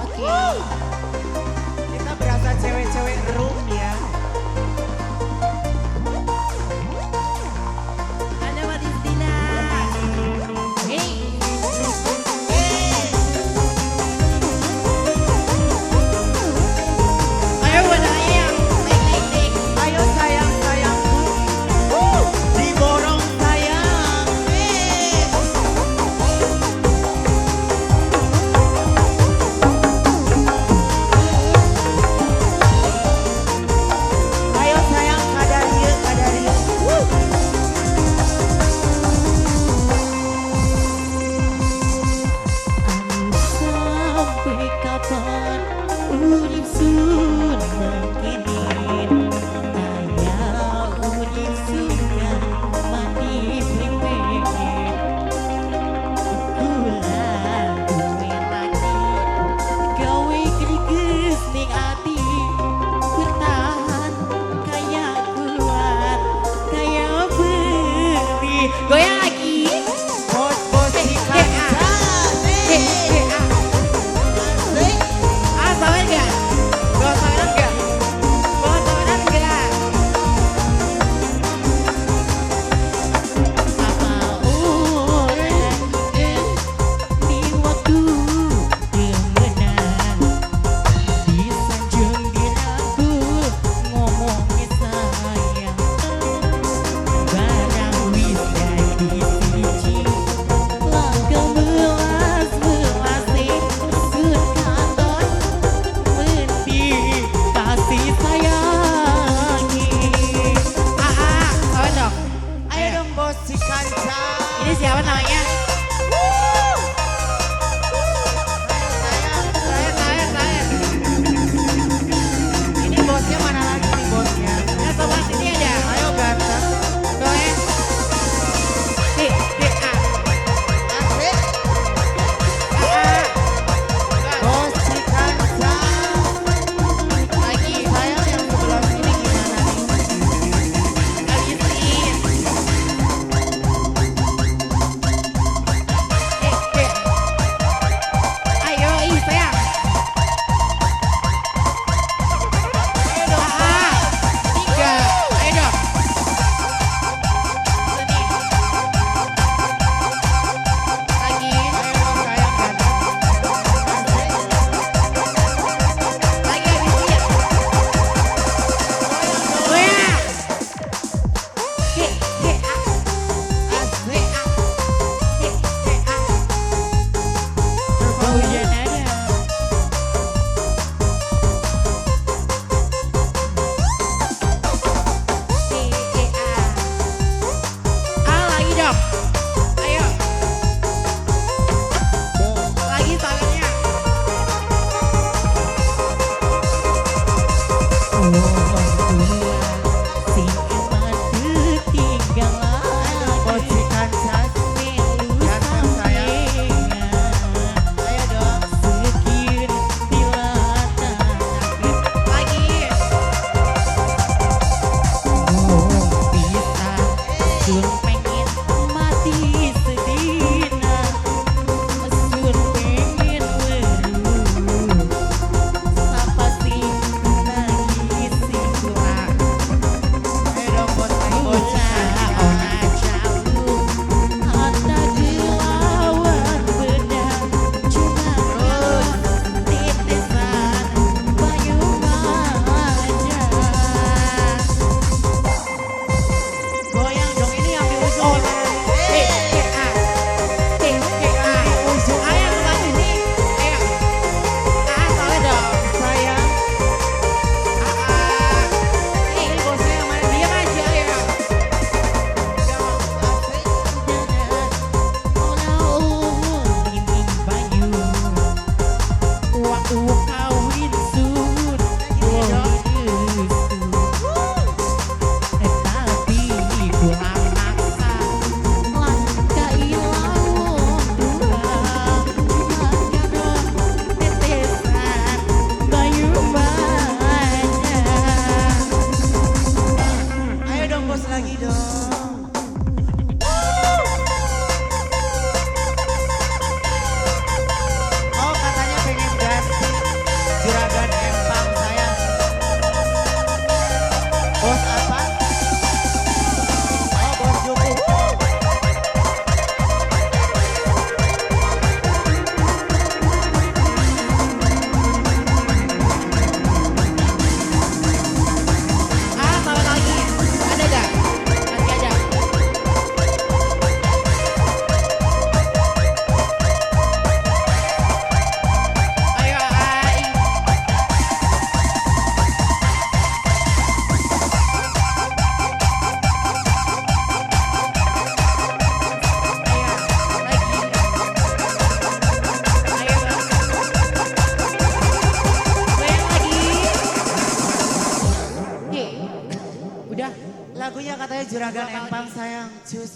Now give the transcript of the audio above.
Oke. Kita berasa cewek-cewek room ya. Ada Wadistina. Hey. Ayo wadahnya yang naik. Ayo sayang sayangku. Diborong sayang. Ayo sayang kadar yuk kadar yuk. Sampai kapan urip sun mangkene aya urip sun mati pengen kula duwe lagi gawe kriges ning ati bertahan kaya kuat kaya beli goyang lagi. Bos-bos ikan. Ah, sawer gak? Gak sawer gak? juragan empang sayang, cus.